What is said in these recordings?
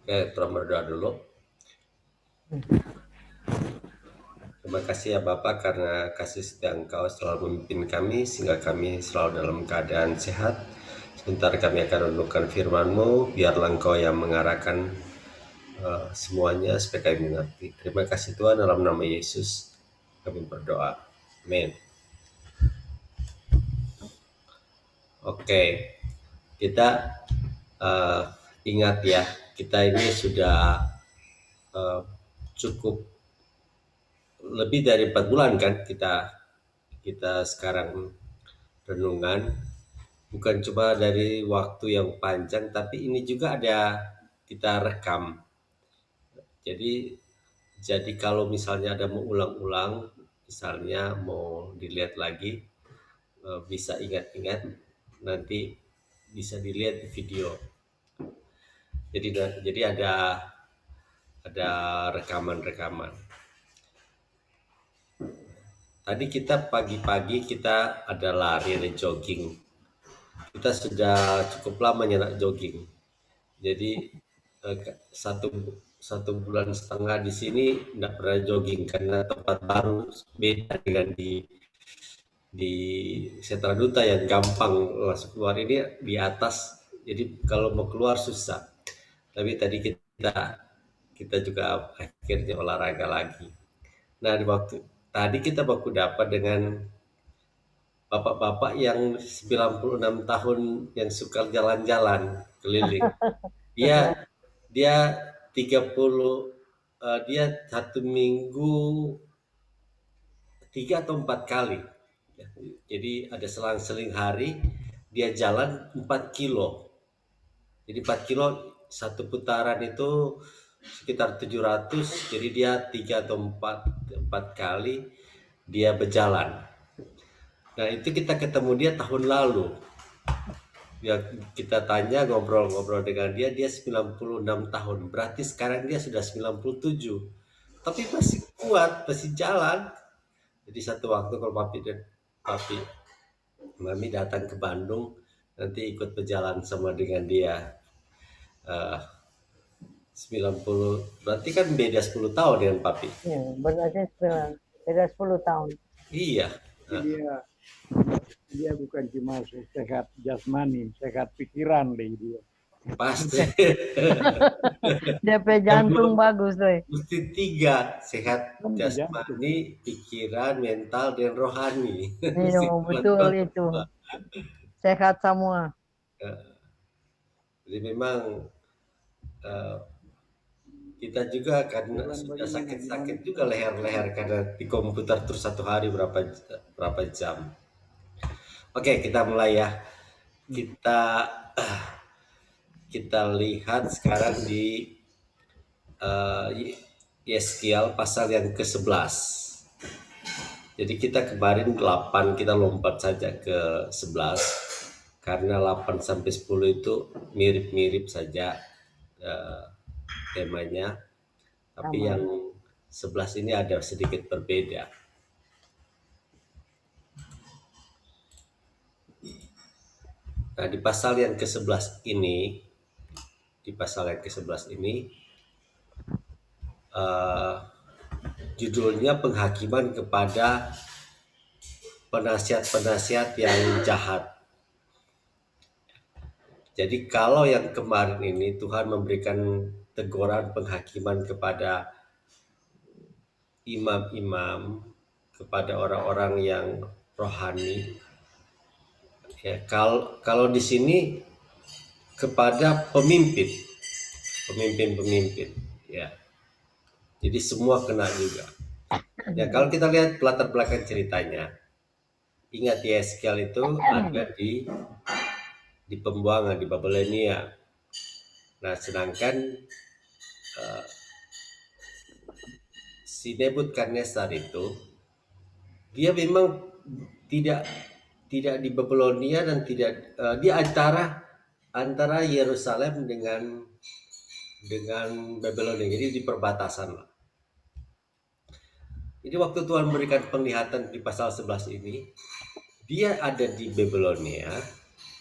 Kita berdoa dulu. Terima kasih ya Bapak karena kasih setia Engkau selalu memimpin kami sehingga kami selalu dalam keadaan sehat. Sebentar kami akan renungkan firman-Mu, biarlah Engkau yang mengarahkan semuanya supaya kami mengerti. Terima kasih Tuhan, dalam nama Yesus kami berdoa. Amin. Oke, kita eh, ingat ya, kita ini sudah eh, cukup lebih dari 4 bulan kan kita kita sekarang renungan. Bukan cuma dari waktu yang panjang, tapi ini juga ada kita rekam. Jadi jadi kalau misalnya ada mau ulang-ulang, misalnya mau dilihat lagi, bisa ingat-ingat, nanti bisa dilihat di video. Jadi ada rekaman-rekaman. Tadi kita pagi-pagi kita ada lari, ada jogging. Kita sudah cukup lama nyenak jogging. Jadi satu satu bulan setengah di sini tidak pernah jogging karena tempat baru, beda dengan di Sentra Duta yang gampang masuk keluar, ini di atas. Jadi kalau mau keluar susah. Tapi tadi kita kita juga akhirnya olahraga lagi. Nah, di waktu tadi kita baku dapat dengan bapak-bapak yang 96 tahun yang suka jalan-jalan keliling. Dia dia 30, dia satu minggu 3 atau 4 kali. Jadi ada selang-seling hari dia jalan 4 kilo. Jadi 4 kilo satu putaran itu sekitar 700. Jadi dia 3 atau 4 kali dia berjalan. Nah itu kita ketemu dia tahun lalu. Ya, kita tanya, ngobrol-ngobrol dengan dia 96 tahun. Berarti sekarang dia sudah 97. Tapi masih kuat, masih jalan. Jadi satu waktu kalau papi mami datang ke Bandung, nanti ikut berjalan sama dengan dia. Eh, 90, berarti kan beda 10 tahun dengan papi. Ya, berarti beda 10 tahun. Iya. Jadi dia bukan cuma sehat jasmani, sehat pikiran deh dia. Pasti. DP jantung bagus deh. Mesti 3, sehat jasmani, pikiran, mental, dan rohani. Iya, betul itu. Sehat semua. Jadi memang kita juga karena sudah sakit-sakit juga leher-leher karena di komputer terus satu hari berapa jam. Oke, kita mulai ya. Kita lihat sekarang di Yeskiel pasal yang ke-11. Jadi kita kemarin 8, kita lompat saja ke 11 karena 8 sampai 10 itu mirip-mirip saja temanya. Tapi yang 11 ini ada sedikit berbeda. Nah, di pasal yang ke-11 ini, judulnya penghakiman kepada penasihat-penasihat yang jahat. Jadi kalau yang kemarin ini Tuhan memberikan teguran penghakiman kepada imam-imam, kepada orang-orang yang rohani. Ya, kalau di sini kepada pemimpin, ya. Jadi semua kena juga. Ya, kalau kita lihat latar belakang ceritanya, ingat Yeskiel itu ada di pembuangan di Babilonia. Nah, sedangkan si Nebukadnezar itu dia memang tidak di Babilonia dan tidak di antara Yerusalem dengan Babilonia. Jadi di perbatasan lah. Jadi waktu Tuhan memberikan penglihatan di pasal 11 ini, dia ada di Babilonia,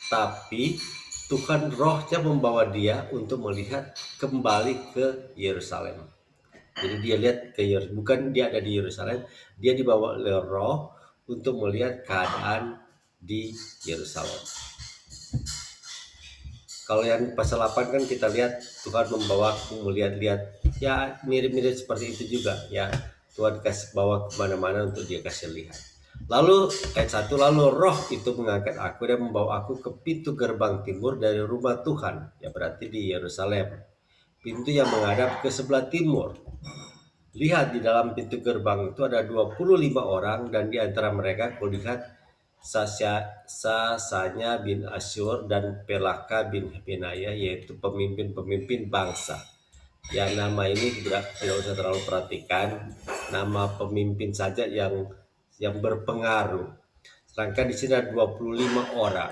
tapi Tuhan rohnya membawa dia untuk melihat kembali ke Yerusalem. Jadi dia lihat ke Yerusalem, bukan dia ada di Yerusalem, dia dibawa oleh roh untuk melihat keadaan di Yerusalem. Kalau yang pasal 8 kan kita lihat Tuhan membawaku melihat-lihat, ya mirip-mirip seperti itu juga ya. Tuhan kasih bawa kemana-mana untuk dia kasih lihat. Lalu ayat 1, lalu roh itu mengangkat aku dan membawa aku ke pintu gerbang timur dari rumah Tuhan, ya berarti di Yerusalem, pintu yang menghadap ke sebelah timur. Lihat, di dalam pintu gerbang itu ada 25 orang, dan di antara mereka kulihat Sasanya bin Asyur dan Pelaka bin Benaya, yaitu pemimpin-pemimpin bangsa. Ya, nama ini tidak usah terlalu perhatikan, nama pemimpin saja yang berpengaruh. Sedangkan di sini ada 25 orang.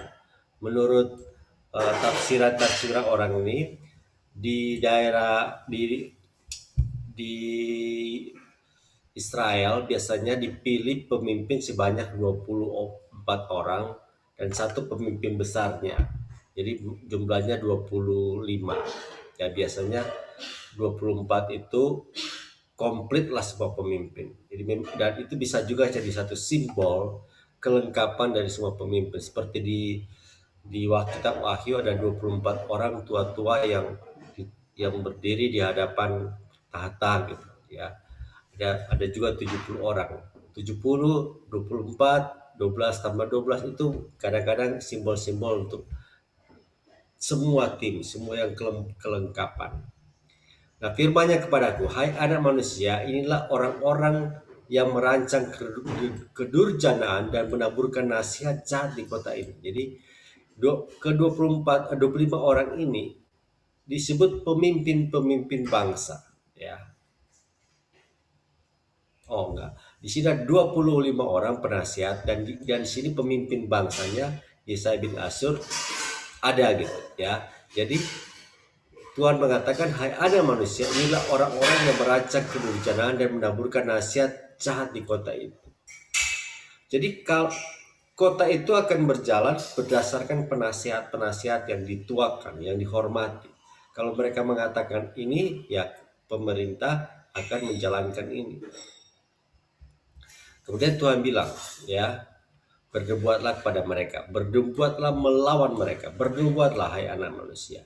Menurut tafsiran orang ini, di daerah di Israel biasanya dipilih pemimpin sebanyak 24 orang dan satu pemimpin besarnya. Jadi jumlahnya 25. Ya biasanya 24 itu komplit lah semua pemimpin. Jadi dan itu bisa juga jadi satu simbol kelengkapan dari semua pemimpin. Seperti di kitab Wahyu ada 24 orang tua-tua yang berdiri di hadapan tahta gitu ya. Ada juga 70 orang. 70, 24, 12 tambah 12 itu kadang-kadang simbol-simbol untuk semua tim, semua yang kelengkapan. Nah, firman-Nya kepadaku, hai anak manusia, inilah orang-orang yang merancang kedurjanaan dan menaburkan nasihat jahat di kota ini. Jadi ke-24 25 orang ini disebut pemimpin-pemimpin bangsa, ya. Oh enggak. Di sini ada 25 orang penasihat, dan di sini pemimpin bangsanya Yesaya bin Asyur ada gitu ya. Jadi Tuhan mengatakan, hai ada manusia, inilah orang-orang yang merancang kedurjanaan dan menaburkan nasihat jahat di kota itu. Jadi kalau kota itu akan berjalan berdasarkan penasihat-penasihat yang dituakan, yang dihormati. Kalau mereka mengatakan ini, ya pemerintah akan menjalankan ini. Kemudian Tuhan bilang, ya, berdebuatlah kepada mereka, berdebuatlah melawan mereka, berdebuatlah hai anak manusia.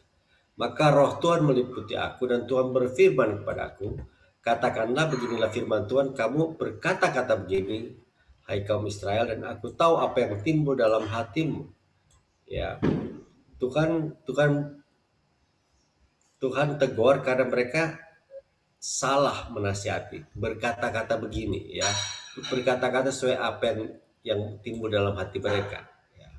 Maka roh Tuhan meliputi aku, dan Tuhan berfirman kepada aku, katakanlah beginilah firman Tuhan, kamu berkata-kata begini, hai kaum Israel, dan aku tahu apa yang timbul dalam hatimu. Ya, Tuhan tegur karena mereka salah menasihati, berkata-kata begini ya, berkata-kata sesuai apa yang timbul dalam hati mereka. Ya.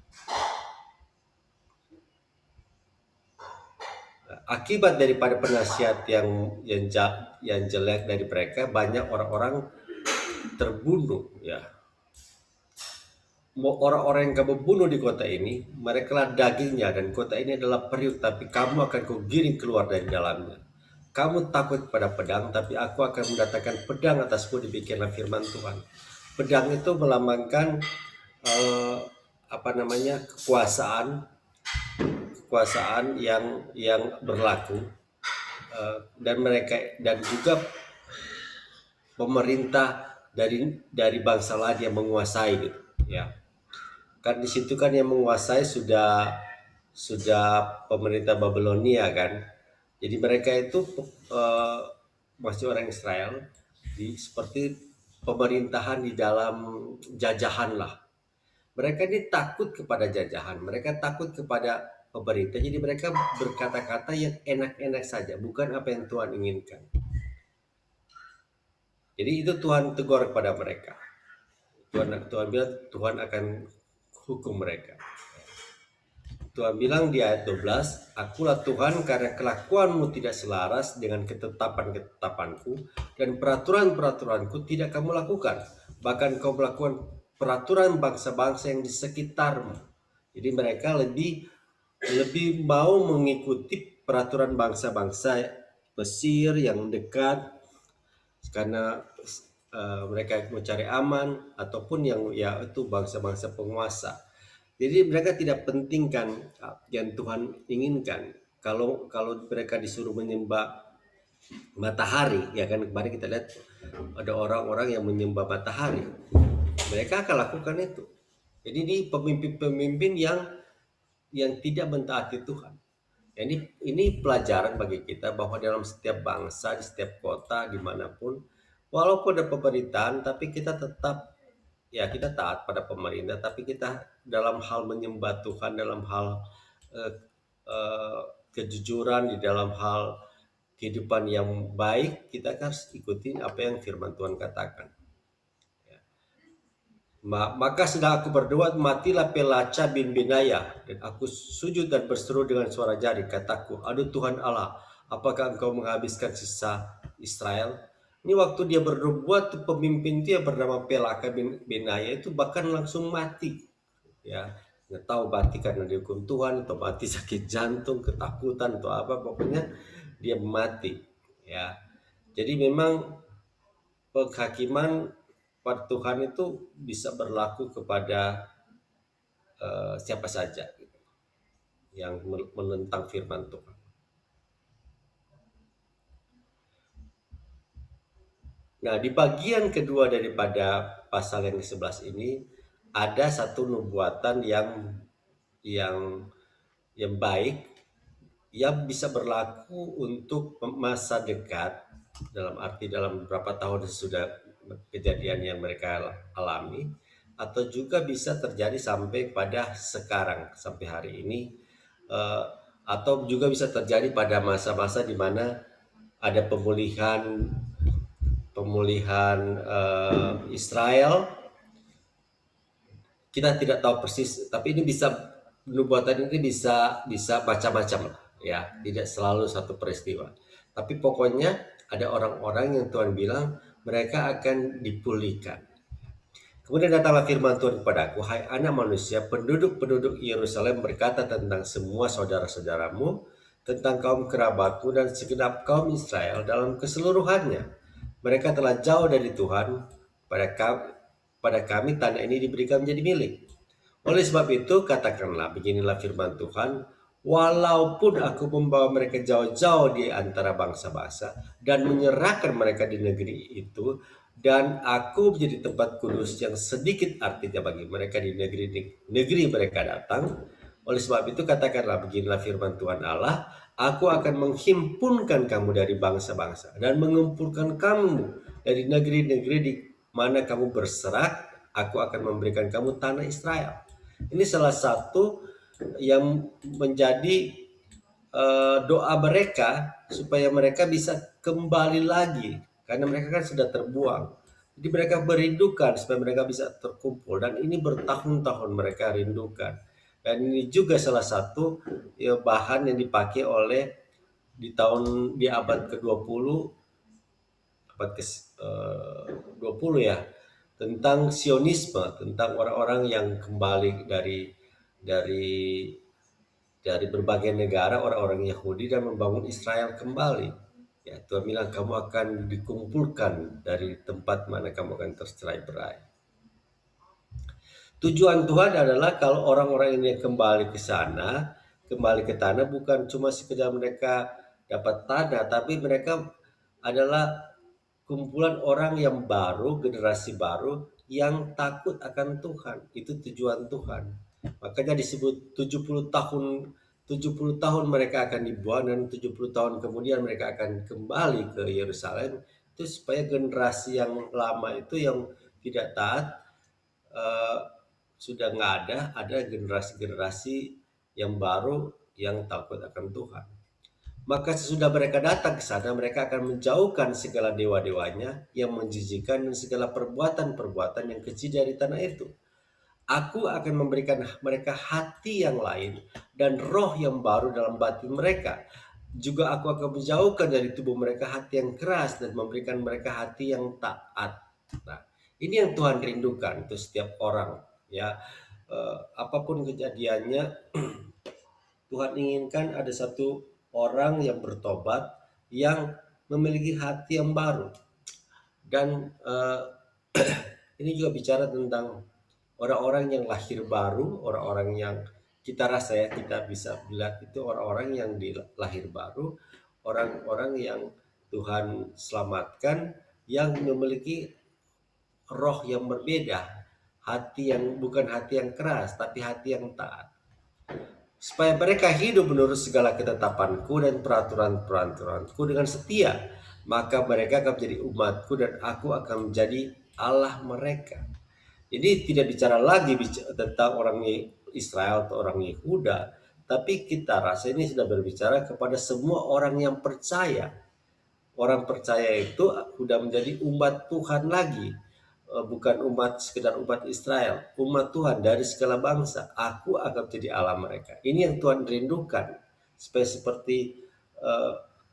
Akibat daripada penasihat yang jelek dari mereka, banyak orang-orang terbunuh ya. Orang-orang yang kamu bunuh di kota ini, mereka lah dagingnya, dan kota ini adalah periuk, tapi kamu akan kugiring keluar dari dalamnya. Kamu takut pada pedang, tapi aku akan mendatangkan pedang atasmu, demikianlah firman Tuhan. Pedang itu melambangkan kekuasaan yang berlaku, dan juga pemerintah dari bangsa lain yang menguasai gitu ya. Kan di situ kan yang menguasai sudah pemerintah Babilonia kan. Jadi mereka itu masih orang Israel, seperti pemerintahan di dalam jajahan lah. Mereka ini takut kepada jajahan, mereka takut kepada pemerintah. Jadi mereka berkata-kata yang enak-enak saja, bukan apa yang Tuhan inginkan. Jadi itu Tuhan tegur kepada mereka. Tuhan bilang Tuhan akan hukum mereka. Tuhan bilang di ayat 12, akulah Tuhan karena kelakuanmu tidak selaras dengan ketetapan-ketetapanku, dan peraturan-peraturanku tidak kamu lakukan. Bahkan kau melakukan peraturan bangsa-bangsa yang di sekitarmu. Jadi mereka lebih mau mengikuti peraturan bangsa-bangsa Mesir yang dekat, karena mereka mencari aman, ataupun yang ya itu bangsa-bangsa penguasa. Jadi mereka tidak pentingkan yang Tuhan inginkan. Kalau kalau mereka disuruh menyembah matahari, ya kan kemarin kita lihat ada orang-orang yang menyembah matahari, mereka akan lakukan itu. Jadi ini pemimpin-pemimpin yang tidak mentaati Tuhan. Ya, ini pelajaran bagi kita bahwa dalam setiap bangsa, di setiap kota, dimanapun, walaupun ada pemerintahan, tapi kita tetap, ya kita taat pada pemerintah, tapi kita dalam hal menyembah Tuhan, dalam hal eh, eh, kejujuran, di dalam hal kehidupan yang baik, kita harus ikuti apa yang firman Tuhan katakan. Maka sedang aku berdoa, matilah Pelaca bin Benaya, dan aku sujud dan berseru dengan suara jari, kataku, aduh Tuhan Allah, apakah engkau menghabiskan sisa Israel? Ini waktu dia berbuat, pemimpin dia bernama Pelaka bin Benaya itu bahkan langsung mati. Ya, nggak tahu mati karena dihukum Tuhan, atau mati sakit jantung, ketakutan, atau apa, pokoknya dia mati. Ya, jadi memang penghakiman pada Tuhan itu bisa berlaku kepada siapa saja gitu, yang menentang firman Tuhan. Nah, di bagian kedua daripada pasal yang ke-11 ini ada satu nubuatan yang yang baik yang bisa berlaku untuk masa dekat, dalam arti dalam beberapa tahun sesudah kejadian yang mereka alami, atau juga bisa terjadi sampai pada sekarang, sampai hari ini, eh, atau juga bisa terjadi pada masa-masa di mana ada pemulihan pemulihan Israel. Kita tidak tahu persis, tapi ini bisa, nubuatan ini bisa bisa macam-macam lah, ya, tidak selalu satu peristiwa. Tapi pokoknya ada orang-orang yang Tuhan bilang mereka akan dipulihkan. Kemudian datanglah firman Tuhan kepadaku, hai anak manusia, penduduk-penduduk Yerusalem berkata tentang semua saudara-saudaramu, tentang kaum kerabatmu dan segenap kaum Israel dalam keseluruhannya. Mereka telah jauh dari Tuhan, pada kami tanah ini diberikan menjadi milik. Oleh sebab itu, katakanlah, beginilah firman Tuhan, walaupun aku membawa mereka jauh-jauh di antara bangsa-bangsa dan menyerahkan mereka di negeri itu, dan aku menjadi tempat kudus yang sedikit artinya bagi mereka di negeri mereka datang. Oleh sebab itu, katakanlah, beginilah firman Tuhan Allah, aku akan menghimpunkan kamu dari bangsa-bangsa dan mengumpulkan kamu dari negeri-negeri di mana kamu berserak, aku akan memberikan kamu tanah Israel. Ini salah satu yang menjadi doa mereka supaya mereka bisa kembali lagi, karena mereka kan sudah terbuang. Jadi mereka merindukan supaya mereka bisa terkumpul, dan ini bertahun-tahun mereka rindukan. Dan ini juga salah satu ya, bahan yang dipakai oleh di abad ke-20, abad ke-20 ya, tentang Sionisme, tentang orang-orang yang kembali dari dari berbagai negara, orang-orang Yahudi, dan membangun Israel kembali. Ya, Tuhan bilang kamu akan dikumpulkan dari tempat mana kamu akan tercerai-berai. Tujuan Tuhan adalah kalau orang-orang ini kembali ke sana, kembali ke tanah, bukan cuma sekedar mereka dapat tanah, tapi mereka adalah kumpulan orang yang baru, generasi baru yang takut akan Tuhan. Itu tujuan Tuhan. Makanya disebut 70 tahun mereka akan dibuang, dan 70 tahun kemudian mereka akan kembali ke Yerusalem. Itu supaya generasi yang lama itu yang tidak taat eh, sudah nggak ada generasi-generasi yang baru yang takut akan Tuhan. Maka sesudah mereka datang ke sana, mereka akan menjauhkan segala dewa-dewanya yang menjijikan dan segala perbuatan-perbuatan yang keji dari tanah itu. Aku akan memberikan mereka hati yang lain dan roh yang baru dalam batin mereka. Juga aku akan menjauhkan dari tubuh mereka hati yang keras dan memberikan mereka hati yang taat. Nah, ini yang Tuhan rindukan untuk setiap orang, ya. Apapun kejadiannya, Tuhan inginkan ada satu orang yang bertobat, yang memiliki hati yang baru. Dan ini juga bicara tentang orang-orang yang lahir baru, orang-orang yang kita rasa ya, kita bisa bilang itu orang-orang yang lahir baru, orang-orang yang Tuhan selamatkan, yang memiliki roh yang berbeda, hati yang bukan hati yang keras, tapi hati yang taat. Supaya mereka hidup menurut segala ketetapanku dan peraturan-peraturanku dengan setia, maka mereka akan menjadi umatku dan aku akan menjadi Allah mereka. Jadi tidak bicara lagi tentang orang Israel atau orang Yehuda, tapi kita rasa ini sudah berbicara kepada semua orang yang percaya. Orang percaya itu sudah menjadi umat Tuhan lagi. Bukan umat sekedar umat Israel, umat Tuhan dari segala bangsa. Aku akan menjadi Allah mereka. Ini yang Tuhan rindukan, supaya seperti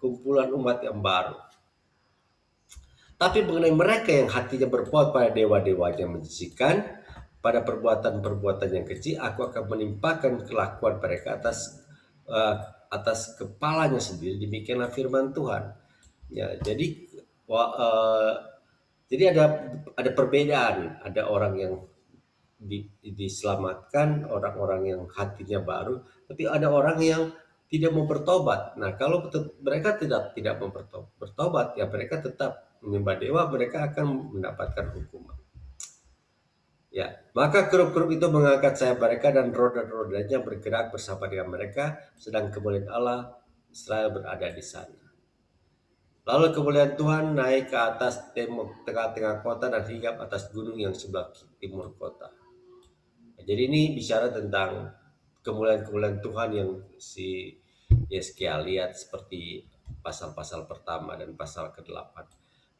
kumpulan umat yang baru. Tapi mengenai mereka yang hatinya berpaut pada dewa-dewanya menjijikan, pada perbuatan-perbuatan yang keji, aku akan menimpakan kelakuan mereka atas kepalanya sendiri. Demikianlah firman Tuhan. Ya, jadi ada perbedaan, ada orang yang diselamatkan, orang-orang yang hatinya baru, tapi ada orang yang tidak mau bertobat. Nah, kalau mereka tidak mau bertobat, ya mereka tetap menyembah dewa, mereka akan mendapatkan hukuman. Ya, maka kerup-kerup itu mengangkat sayap mereka dan roda-rodanya bergerak bersama dengan mereka, sedang kemuliaan Allah Israel berada di sana. Lalu kemuliaan Tuhan naik ke atas tengah-tengah kota dan hinggap atas gunung yang sebelah timur kota. Jadi ini bicara tentang kemuliaan-kemuliaan Tuhan yang si Yeskia lihat seperti pasal-pasal pertama dan pasal ke-8.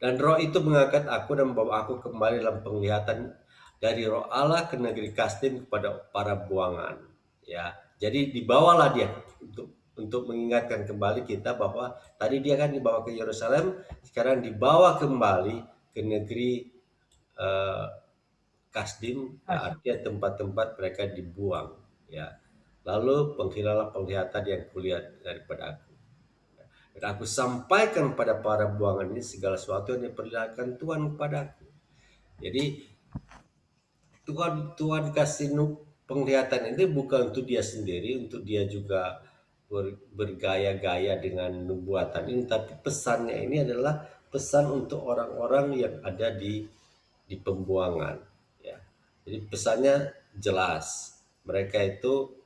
Dan roh itu mengangkat aku dan membawa aku kembali dalam penglihatan dari roh Allah ke negeri Kasdim kepada para buangan. Ya, jadi dibawalah dia untuk mengingatkan kembali kita bahwa tadi dia kan dibawa ke Yerusalem, sekarang dibawa kembali ke negeri Kasdim, ya, artinya tempat-tempat mereka dibuang. Ya, lalu penghilalah penglihatan yang kulihat daripada aku. Dan aku sampaikan pada para buangan ini segala sesuatu yang diperlihatkan Tuhan kepadaku. Jadi Tuhan kasih penglihatan ini bukan untuk dia sendiri, untuk dia juga bergaya-gaya dengan nubuatan ini, tapi pesannya ini adalah pesan untuk orang-orang yang ada di pembuangan. Ya. Jadi pesannya jelas, mereka itu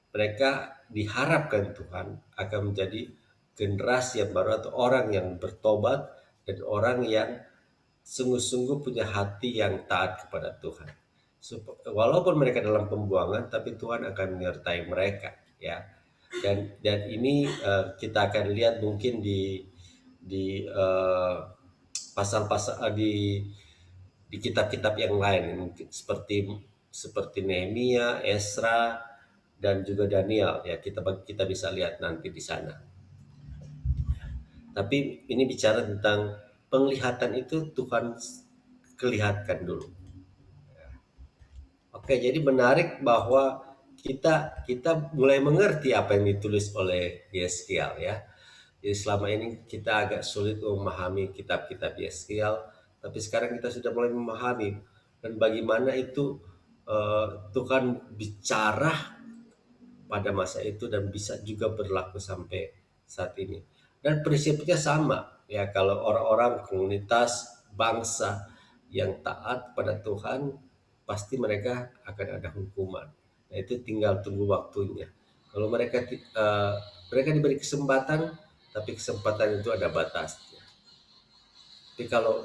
mereka diharapkan Tuhan akan menjadi generasi yang baru atau orang yang bertobat dan orang yang sungguh-sungguh punya hati yang taat kepada Tuhan. Walaupun mereka dalam pembuangan, tapi Tuhan akan menyertai mereka, ya. Dan ini kita akan lihat mungkin di pasal-pasal di kitab-kitab yang lain, mungkin seperti Nehemia, Esra, dan juga Daniel, ya kita bisa lihat nanti di sana. Tapi ini bicara tentang penglihatan itu Tuhan kelihatan dulu. Oke, jadi menarik bahwa kita mulai mengerti apa yang ditulis oleh Yeskiel, ya. Jadi selama ini kita agak sulit memahami kitab-kitab Yeskiel, tapi sekarang kita sudah mulai memahami dan bagaimana itu Tuhan bicara pada masa itu dan bisa juga berlaku sampai saat ini. Dan prinsipnya sama, ya, kalau orang-orang komunitas bangsa yang taat pada Tuhan, pasti mereka akan ada hukuman. Nah, itu tinggal tunggu waktunya. Kalau mereka diberi kesempatan, tapi kesempatan itu ada batasnya.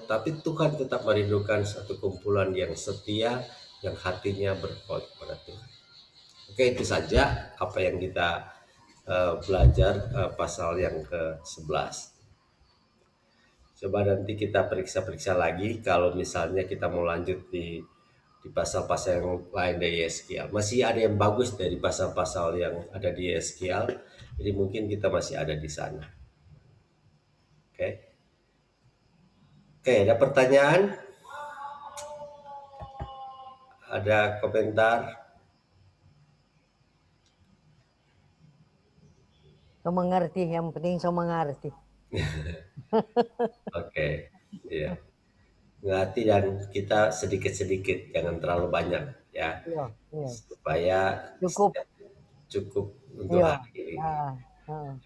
Tapi Tuhan tetap merindukan satu kumpulan yang setia, yang hatinya berpaut pada Tuhan. Oke, itu saja apa yang kita belajar pasal yang ke-11. Coba nanti kita periksa-periksa lagi kalau misalnya kita mau lanjut di pasal-pasal yang lain dari Yeskiel. Masih ada yang bagus dari pasal-pasal yang ada di Yeskiel, jadi mungkin kita masih ada di sana. Oke. Oke, ada pertanyaan? Ada komentar? So mengerti, yang penting so mengerti. Oke, iya. mengerti dan kita sedikit-sedikit, jangan terlalu banyak ya, Iya, iya. supaya Cukup. cukup untuk Iya. hari ini. Ah, ah.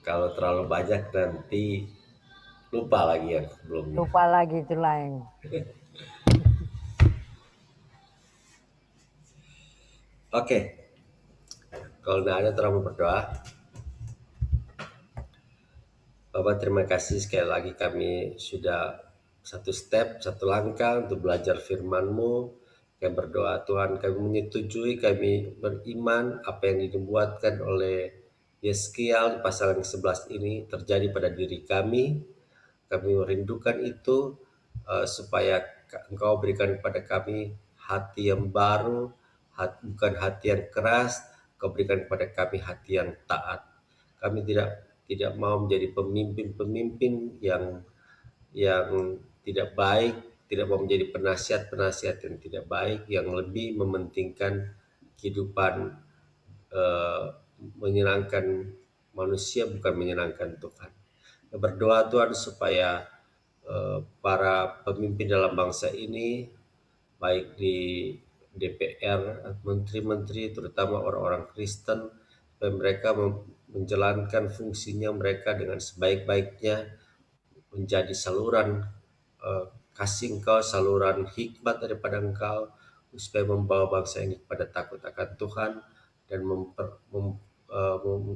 Kalau terlalu banyak nanti lupa lagi yang sebelumnya. Lupa lagi itu lain. Oke, kalau tidak ada terlalu berdoa. Bapak terima kasih sekali lagi, kami sudah satu step, satu langkah untuk belajar firman-Mu. Kami berdoa Tuhan, kami menyetujui, kami beriman apa yang dibuatkan oleh Yeskiel di pasal yang 11 ini terjadi pada diri kami. Kami merindukan itu, supaya Engkau berikan kepada kami hati yang baru, bukan hati yang keras. Kau berikan kepada kami hati yang taat. Kami tidak mau menjadi pemimpin-pemimpin yang tidak baik, tidak mau menjadi penasihat-penasihat yang tidak baik, yang lebih mementingkan kehidupan eh, menyenangkan manusia, bukan menyenangkan Tuhan. Berdoa Tuhan supaya para pemimpin dalam bangsa ini, baik di DPR, menteri-menteri, terutama orang-orang Kristen, supaya mereka menjalankan fungsinya mereka dengan sebaik-baiknya, menjadi saluran kasih Engkau, saluran hikmat daripada Engkau, supaya membawa bangsa ini kepada takut akan Tuhan dan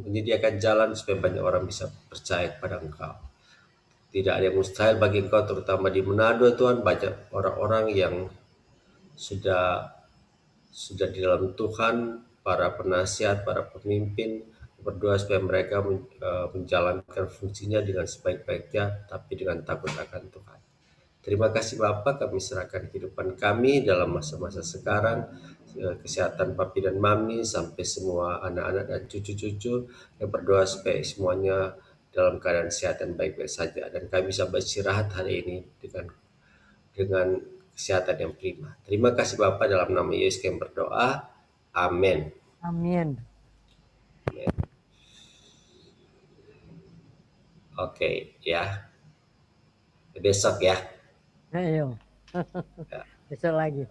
menyediakan jalan supaya banyak orang bisa percaya kepada Engkau. Tidak ada yang mustahil bagi Engkau, terutama di Manado Tuhan, banyak orang-orang yang sudah di dalam Tuhan, para penasihat, para pemimpin, berdoa supaya mereka menjalankan fungsinya dengan sebaik-baiknya, tapi dengan takut akan Tuhan. Terima kasih Bapak, kami serahkan kehidupan kami dalam masa-masa sekarang, kesehatan Papi dan Mami, sampai semua anak-anak dan cucu-cucu, yang berdoa supaya semuanya dalam keadaan sehat dan baik-baik saja, dan kami bisa beristirahat hari ini dengan kesehatan yang prima. Terima kasih Bapak, dalam nama Yesus kami berdoa. Amin. Amin. Oke, ya. Besok ya. Ayo. Ya. Besok lagi.